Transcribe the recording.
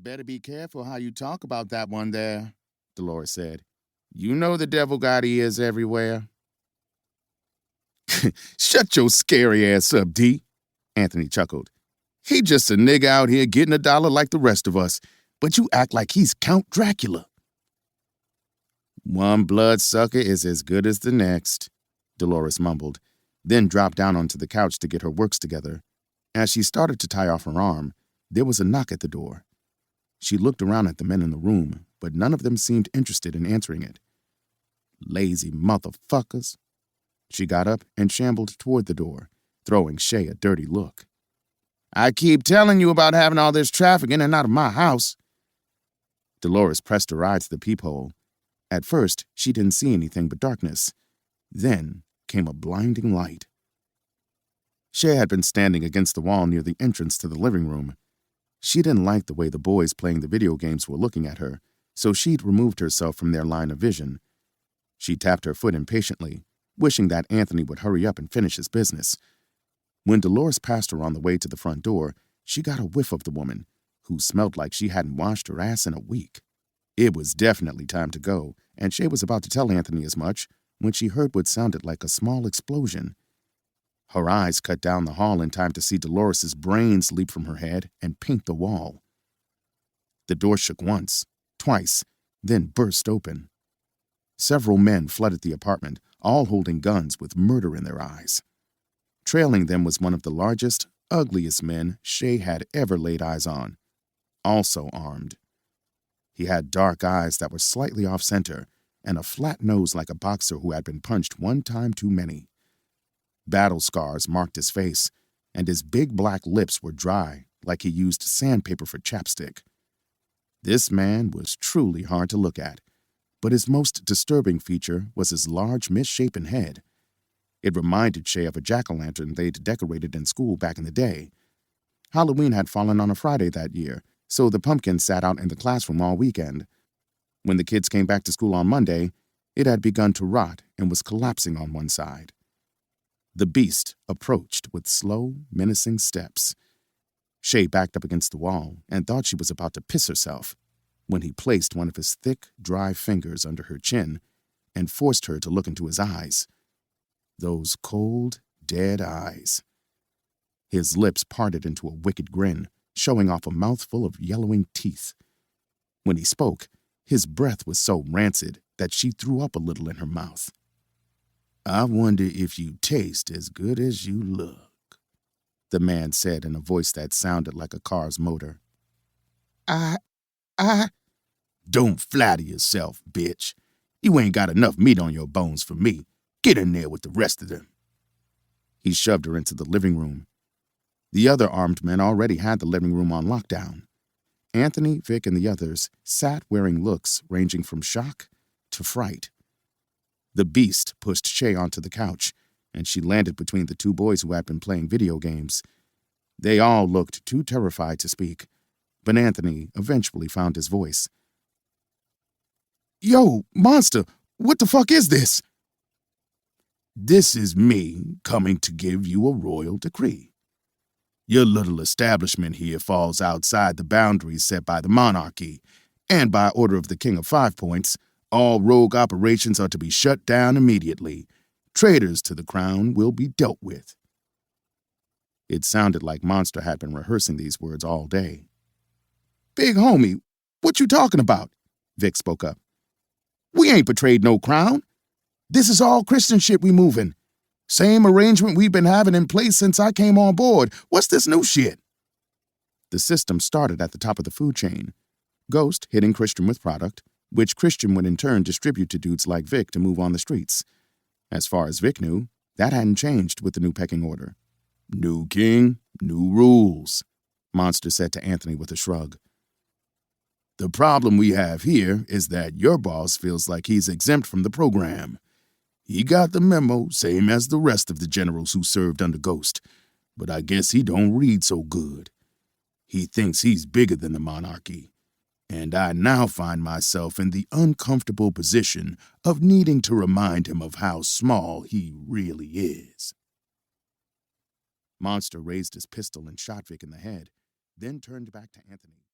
better be careful how you talk about that one there, Dolores said. You know the devil got ears everywhere. Shut your scary ass up, D, Anthony chuckled. He just a nigga out here getting $1 like the rest of us, but you act like he's Count Dracula. One bloodsucker is as good as the next, Dolores mumbled, then dropped down onto the couch to get her works together. As she started to tie off her arm, there was a knock at the door. She looked around at the men in the room, but none of them seemed interested in answering it. Lazy motherfuckers. She got up and shambled toward the door, throwing Shay a dirty look. I keep telling you about having all this traffic in and out of my house. Dolores pressed her eye to the peephole. At first, she didn't see anything but darkness. Then came a blinding light. Shay had been standing against the wall near the entrance to the living room. She didn't like the way the boys playing the video games were looking at her, so she'd removed herself from their line of vision. She tapped her foot impatiently, wishing that Anthony would hurry up and finish his business. When Dolores passed her on the way to the front door, she got a whiff of the woman, who smelled like she hadn't washed her ass in a week. It was definitely time to go, and Shay was about to tell Anthony as much when she heard what sounded like a small explosion. Her eyes cut down the hall in time to see Dolores' brains leap from her head and paint the wall. The door shook once, twice, then burst open. Several men flooded the apartment, all holding guns with murder in their eyes. Trailing them was one of the largest, ugliest men Shay had ever laid eyes on, also armed. He had dark eyes that were slightly off-center and a flat nose like a boxer who had been punched one time too many. Battle scars marked his face, and his big black lips were dry like he used sandpaper for chapstick. This man was truly hard to look at, but his most disturbing feature was his large, misshapen head. It reminded Shay of a jack-o'-lantern they'd decorated in school back in the day. Halloween had fallen on a Friday that year, so the pumpkin sat out in the classroom all weekend. When the kids came back to school on Monday, it had begun to rot and was collapsing on one side. The beast approached with slow, menacing steps. Shay backed up against the wall and thought she was about to piss herself when he placed one of his thick, dry fingers under her chin and forced her to look into his eyes. Those cold, dead eyes. His lips parted into a wicked grin, showing off a mouthful of yellowing teeth. When he spoke, his breath was so rancid that she threw up a little in her mouth. I wonder if you taste as good as you look, the man said in a voice that sounded like a car's motor. I... Don't flatter yourself, bitch. You ain't got enough meat on your bones for me. Get in there with the rest of them. He shoved her into the living room. The other armed men already had the living room on lockdown. Anthony, Vic, and the others sat wearing looks ranging from shock to fright. The beast pushed Shay onto the couch, and she landed between the two boys who had been playing video games. They all looked too terrified to speak, but Anthony eventually found his voice. Yo, monster, what the fuck is this? This is me coming to give you a royal decree. Your little establishment here falls outside the boundaries set by the monarchy, and by order of the King of 5 Points, all rogue operations are to be shut down immediately. Traitors to the crown will be dealt with. It sounded like Monster had been rehearsing these words all day. Big homie, what you talking about? Vic spoke up. We ain't betrayed no crown. This is all Christian shit we moving. Same arrangement we've been having in place since I came on board. What's this new shit? The system started at the top of the food chain. Ghost hitting Christian with product, which Christian would in turn distribute to dudes like Vic to move on the streets. As far as Vic knew, that hadn't changed with the new pecking order. New king, new rules, Monster said to Anthony with a shrug. The problem we have here is that your boss feels like he's exempt from the program. He got the memo, same as the rest of the generals who served under Ghost, but I guess he don't read so good. He thinks he's bigger than the monarchy, and I now find myself in the uncomfortable position of needing to remind him of how small he really is. Monster raised his pistol and shot Vic in the head, then turned back to Anthony.